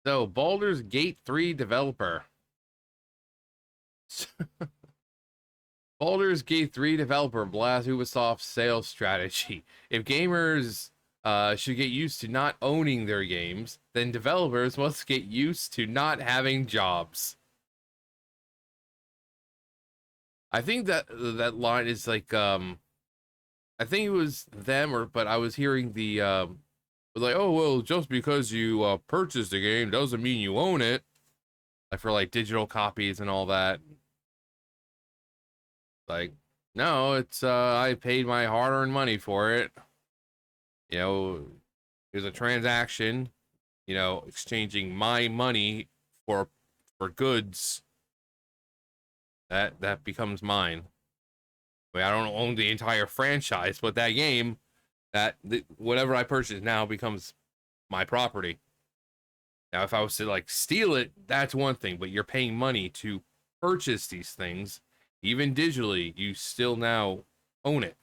So, Baldur's Gate 3 developer. Baldur's Gate 3 developer blasts Ubisoft's sales strategy. If gamers should get used to not owning their games, then developers must get used to not having jobs. I think that line is like I think it was them, but I was hearing the like, oh well, just because you purchased the game doesn't mean you own it. Like for like digital copies and all that. Like, no, it's I paid my hard-earned money for it. You know, there's a transaction, exchanging my money for goods that becomes mine. I mean, I don't own the entire franchise, but that game, whatever I purchase now becomes my property. Now, if I was to like steal it, that's one thing, but you're paying money to purchase these things, even digitally, you still now own it.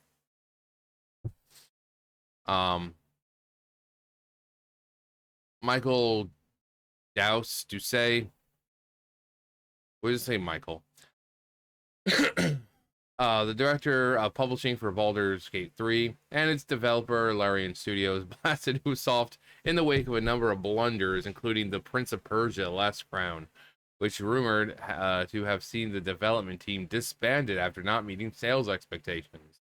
Michael Douse, what does it say, Michael? The director of publishing for Baldur's Gate 3 and its developer, Larian Studios, blasted Ubisoft in the wake of a number of blunders, including the Prince of Persia: Last Crown, which rumored to have seen the development team disbanded after not meeting sales expectations.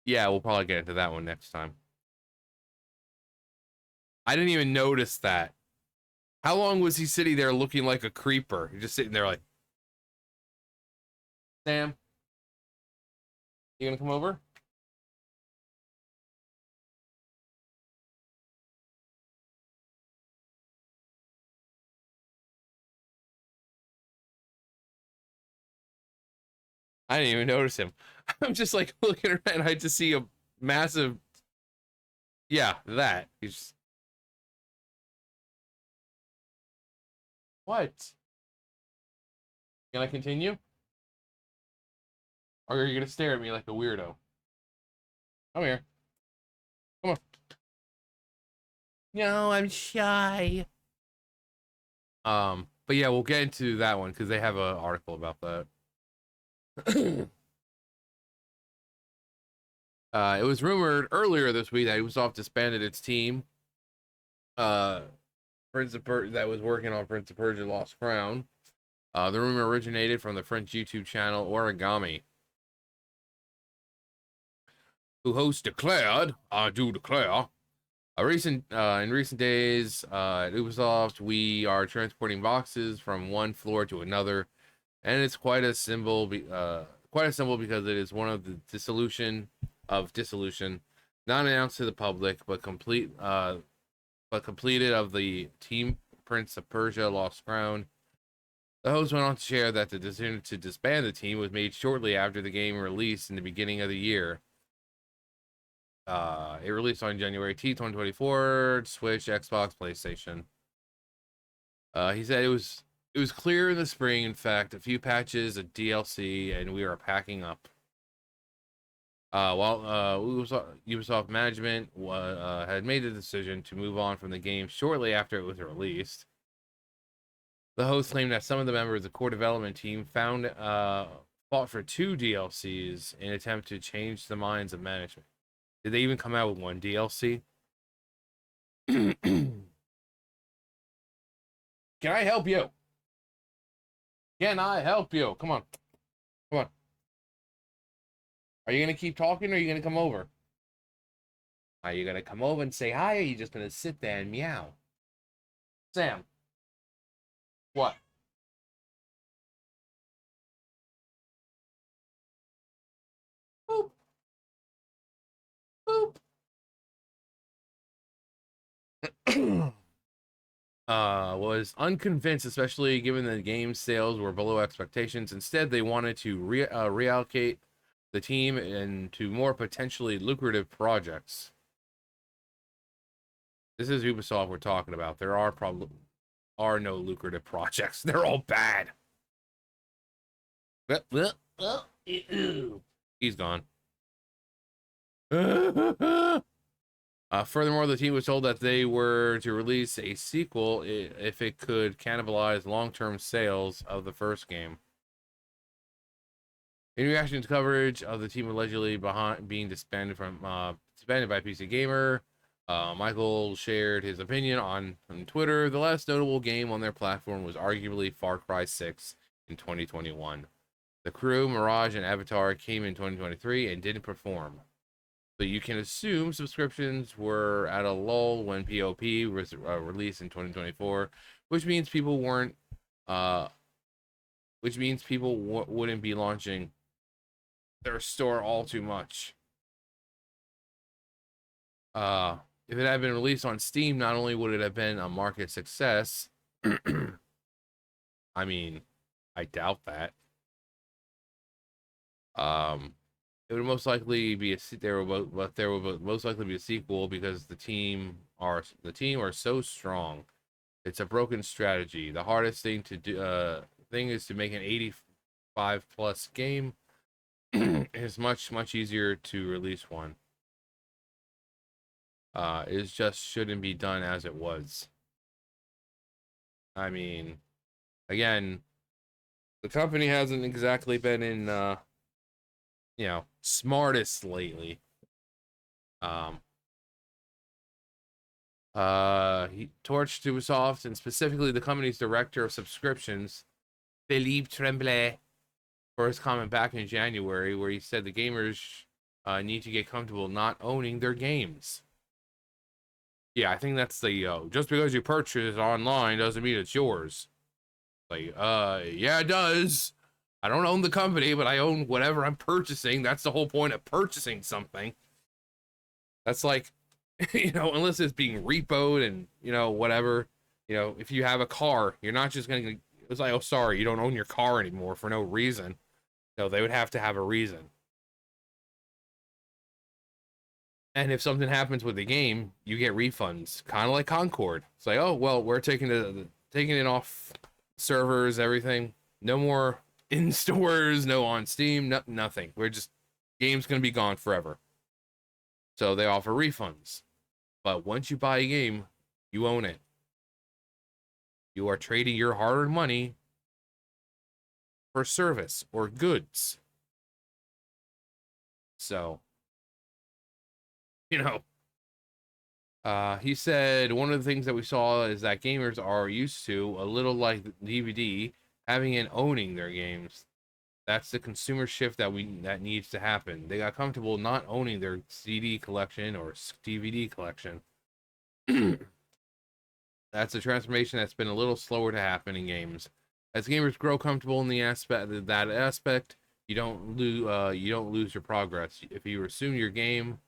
Yeah, we'll probably get into that one next time. I didn't even notice that. How long was he sitting there looking like a creeper? He's just sitting there like, Sam, you gonna come over? I didn't even notice him. I'm just like looking around and I just see a massive, yeah, that. He's just... What? Can I continue? Or are you gonna stare at me like a weirdo? Come here. Come on. No, I'm shy. But yeah, we'll get into that one because they have an article about that. It was rumored earlier this week that Ubisoft disbanded its team. That was working on Prince of Persia: Lost Crown. The rumor originated from the French YouTube channel Origami, who host declared, I do declare, in recent days, at Ubisoft, we are transporting boxes from one floor to another, and it's quite a symbol because it is one of the dissolution, not announced to the public, but completed of the team Prince of Persia: Lost Crown. The host went on to share that the decision to disband the team was made shortly after the game released in the beginning of the year. It released on January 2024, Switch, Xbox, PlayStation. He said it was clear in the spring, in fact, a few patches, a DLC, and we are packing up. While Ubisoft management had made the decision to move on from the game shortly after it was released. The host claimed that some of the members of the core development team fought for 2 DLCs in an attempt to change the minds of management. Did they even come out with 1 DLC? Can I help you? Can I help you? Come on. Come on. Are you going to keep talking or are you going to come over? Are you going to come over and say hi or are you just going to sit there and meow? Sam. What? Boop. Boop. Was unconvinced, especially given the game's sales were below expectations. Instead, they wanted to reallocate the team into more potentially lucrative projects. This is Ubisoft we're talking about. There are no lucrative projects. They're all bad. He's gone. Furthermore, the team was told that they were to release a sequel if it could cannibalize long-term sales of the first game. In reaction to coverage of the team allegedly being disbanded by PC Gamer, Michael shared his opinion on Twitter. The last notable game on their platform was arguably Far Cry 6 in 2021. The Crew, Mirage, and Avatar came in 2023 and didn't perform. So you can assume subscriptions were at a lull when POP was released in 2024, which means people weren't, wouldn't be launching their store all too much. If it had been released on Steam, not only would it have been a market success, I mean, I doubt that. It would most likely be there would most likely be a sequel because the team are so strong. It's a broken strategy. The hardest thing to do is to make an 85 plus game. It's much easier to release one. It just shouldn't be done as it was. I mean, again, the company hasn't exactly been in smartest lately. He torched Ubisoft and specifically the company's director of subscriptions, Philippe Tremblay, for his comment back in January where he said the gamers need to get comfortable not owning their games. Yeah, I think that's the just because you purchase it online doesn't mean it's yours. Like, yeah, it does. I don't own the company, but I own whatever I'm purchasing. That's the whole point of purchasing something. That's like, unless it's being repoed and, whatever, if you have a car, you're not just going to, it's like, oh, sorry, you don't own your car anymore for no reason. No, they would have to have a reason. And if something happens with the game, you get refunds, kind of like Concord. It's like, oh, well, we're taking it off servers, everything. No more in stores, no on Steam, nothing. We're just, game's going to be gone forever. So they offer refunds. But once you buy a game, you own it. You are trading your hard-earned money for service or goods. So, he said one of the things that we saw is that gamers are used to, a little like DVD, having and owning their games. That's the consumer shift that needs to happen. They got comfortable not owning their CD collection or DVD collection. That's a transformation that's been a little slower to happen in games. As gamers grow comfortable in the aspect, you don't lose your progress. If you resume your game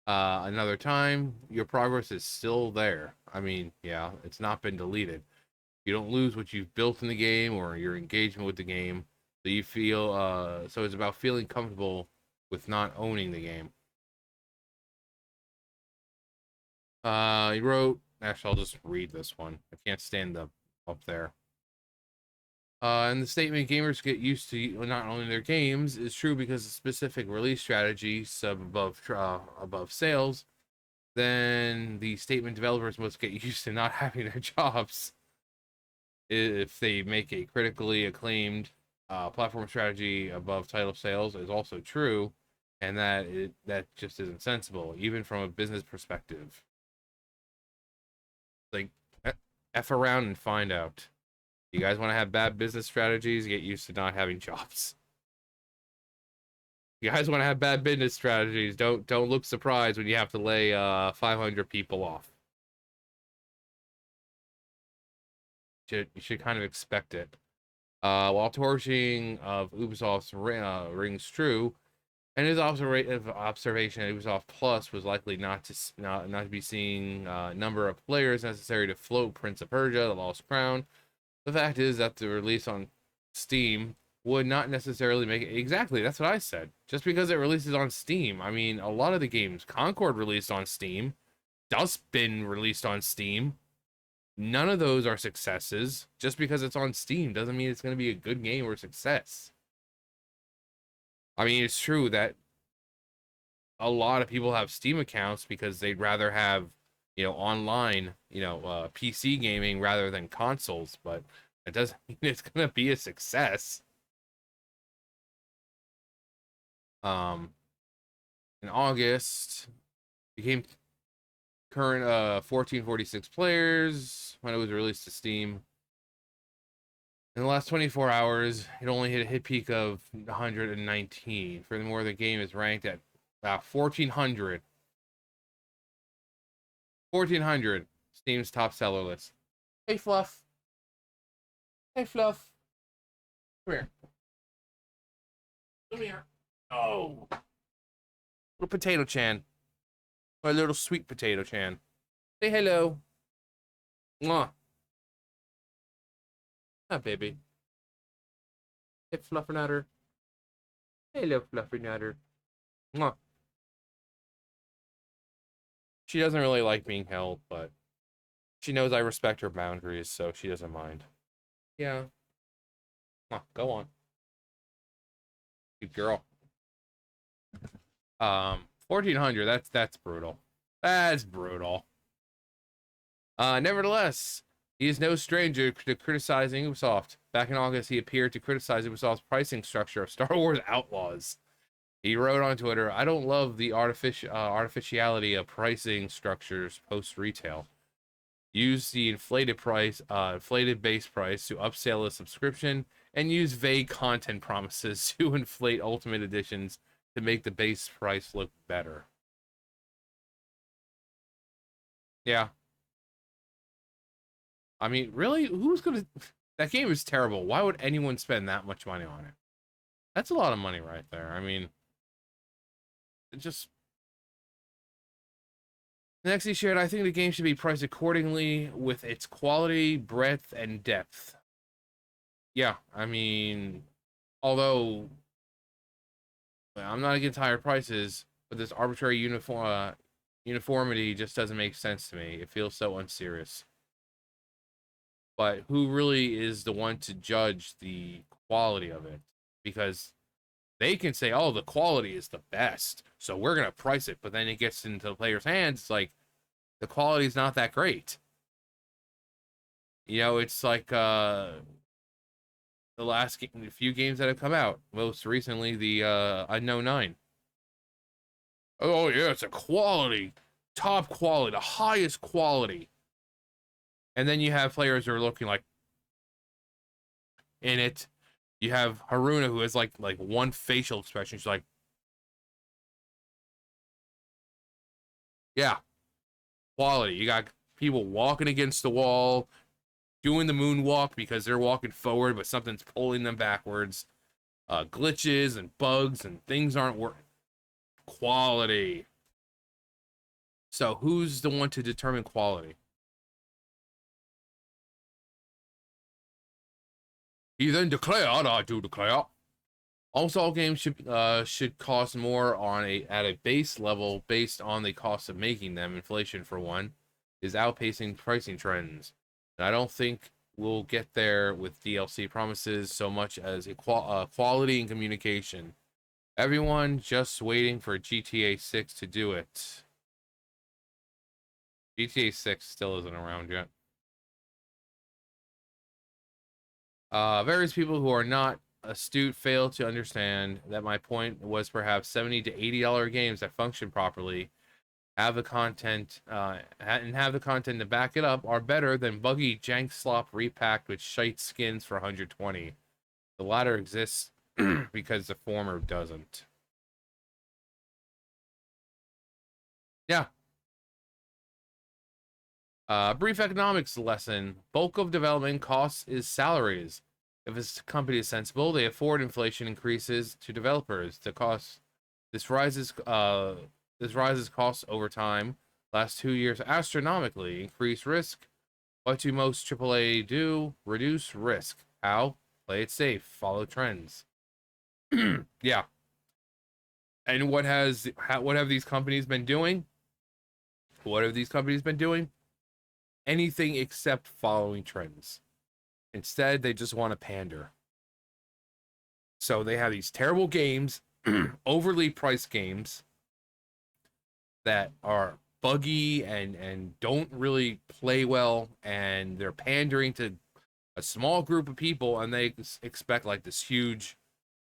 another time, your progress is still there. I mean, yeah, it's not been deleted. You don't lose what you've built in the game or your engagement with the game. So you feel so it's about feeling comfortable with not owning the game. He wrote, actually, I'll just read this one. I can't stand the up there. And the statement gamers get used to not owning their games is true because of specific release strategy sub above sales. Then the statement developers must get used to not having their jobs if they make a critically acclaimed platform strategy above title sales is also true, and that just isn't sensible, even from a business perspective. Like, F around and find out. You guys want to have bad business strategies? Get used to not having jobs. You guys want to have bad business strategies? Don't look surprised when you have to lay 500 people off. You should kind of expect it. While torching of Ubisoft's rings true, and his observation at Ubisoft Plus was likely not to be seeing number of players necessary to float Prince of Persia: The Lost Crown. The fact is that the release on Steam would not necessarily make it. Exactly, that's what I said. Just because it releases on Steam, I mean, a lot of the games, Concord released on Steam, Dustbin released on Steam. None of those are successes. Just because it's on Steam doesn't mean it's going to be a good game or a success. I mean, it's true that a lot of people have Steam accounts because they'd rather have, online, PC gaming rather than consoles, but it doesn't mean it's gonna be a success. Um, in August, became current 1446 players when it was released to Steam. In the last 24 hours, it only hit a hit peak of 119. Furthermore, the game is ranked at 1400. 1400, Steam's top seller list. Hey, Fluff. Hey, Fluff. Come here. Come here. Oh. Little Potato Chan. My little sweet Potato Chan. Say hello. Mwah. Ah, baby. Hey, Fluffernutter. Hello, Fluffernutter. Mwah. She doesn't really like being held, but she knows I respect her boundaries, so she doesn't mind. Yeah. Go on. Good girl. 1400, that's brutal. That's brutal. Nevertheless, he is no stranger to criticizing Ubisoft. Back in August, he appeared to criticize Ubisoft's pricing structure of Star Wars Outlaws. He wrote on Twitter, "I don't love the artificiality of pricing structures post-retail. Use the inflated base price to upsell a subscription, and use vague content promises to inflate ultimate editions to make the base price look better." Yeah. I mean, really? Who's gonna... That game is terrible. Why would anyone spend that much money on it? That's a lot of money right there. I mean, it just... Next, he shared, "I think the game should be priced accordingly with its quality, breadth, and depth." Yeah, I mean, although I'm not against higher prices, but this arbitrary uniformity just doesn't make sense to me. It feels so unserious. But who really is the one to judge the quality of it? Because they can say, "Oh, the quality is the best, so we're gonna price it," but then it gets into the player's hands, it's like the quality is not that great. It's like the last few games that have come out. Most recently, the Unknown 9. Oh yeah, it's a quality, top quality, the highest quality. And then you have players who are looking like in it. You have Haruna who has like one facial expression. She's like, yeah, quality. You got people walking against the wall, doing the moonwalk because they're walking forward, but something's pulling them backwards. Glitches and bugs and things aren't working. Quality. So who's the one to determine quality? He then declared, "I do declare." Almost all games should cost more at a base level based on the cost of making them. Inflation, for one, is outpacing pricing trends. And I don't think we'll get there with DLC promises so much as quality and communication. Everyone just waiting for GTA 6 to do it. GTA 6 still isn't around yet. Various people who are not astute fail to understand that my point was perhaps $70 to $80 games that function properly, have the content to back it up, are better than buggy jank slop repacked with shite skins for 120. The latter exists because the former doesn't. Yeah. Brief economics lesson. Bulk of development costs is salaries. If a company is sensible, they afford inflation increases to developers. This rises costs over time. Last 2 years astronomically. Increase risk. What do most AAA do? Reduce risk. How? Play it safe. Follow trends. Yeah. And what have these companies been doing? What have these companies been doing? Anything except following trends. Instead, they just want to pander. So they have these terrible games, overly priced games, that are buggy and don't really play well, and they're pandering to a small group of people, and they expect like this huge,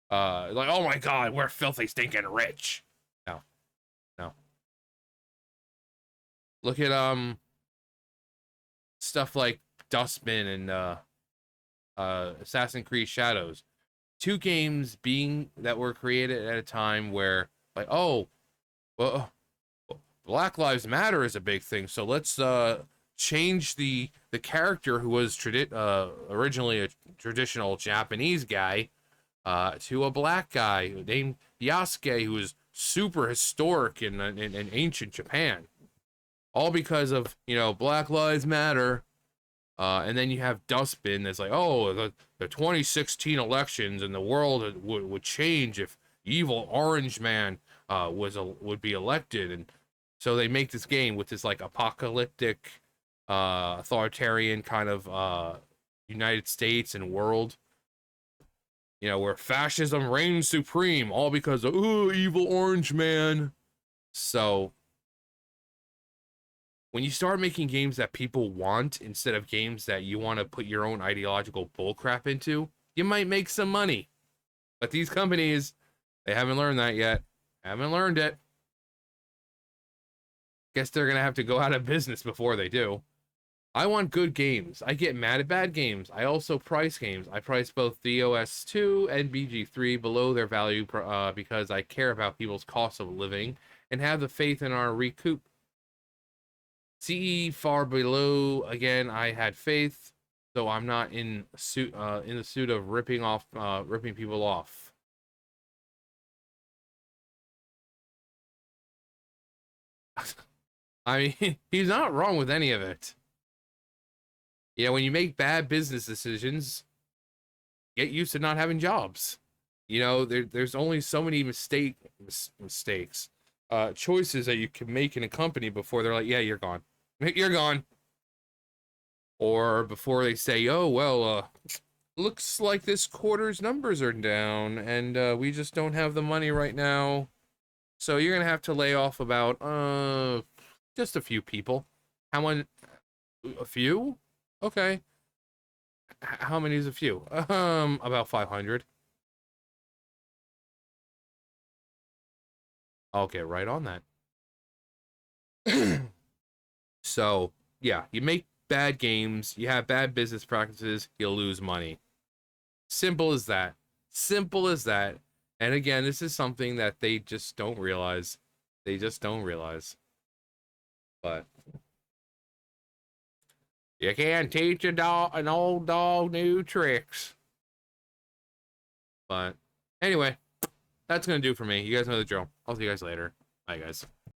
like, oh my god, we're filthy stinking rich. No, no. Look at stuff like Dustbin and Assassin's Creed Shadows. Two games being that were created at a time where, like, oh, well, Black Lives Matter is a big thing, so let's change the character who was originally a traditional Japanese guy to a black guy named Yasuke, who was super historic in ancient Japan. All because of, Black Lives Matter. And then you have Dustbin that's like, oh, the 2016 elections and the world would change if evil Orange Man would be elected. And so they make this game with this like apocalyptic, authoritarian kind of United States and world, where fascism reigns supreme, all because of evil Orange Man. So when you start making games that people want instead of games that you want to put your own ideological bullcrap into, you might make some money. But these companies, they haven't learned that yet. Haven't learned it. Guess they're going to have to go out of business before they do. I want good games. I get mad at bad games. I also price games. I price both DOS 2 and BG3 below their value because I care about people's cost of living and have the faith in our recoup. CE far below. Again, I had faith, so I'm not in the suit of ripping people off. I mean, he's not wrong with any of it. When you make bad business decisions, get used to not having jobs. There's only so many mistakes, choices that you can make in a company before they're like, yeah, you're gone. You're gone. Or before they say, oh, well, looks like this quarter's numbers are down, and we just don't have the money right now. So you're going to have to lay off about, just a few people. How many? A few? Okay. How many is a few? About 500. I'll get right on that. So, yeah, you make bad games, you have bad business practices, you'll lose money. Simple as that. Simple as that. And again, this is something that they just don't realize. They just don't realize. But you can't teach an old dog new tricks. But anyway, that's gonna do for me. You guys know the drill. I'll see you guys later. Bye, guys.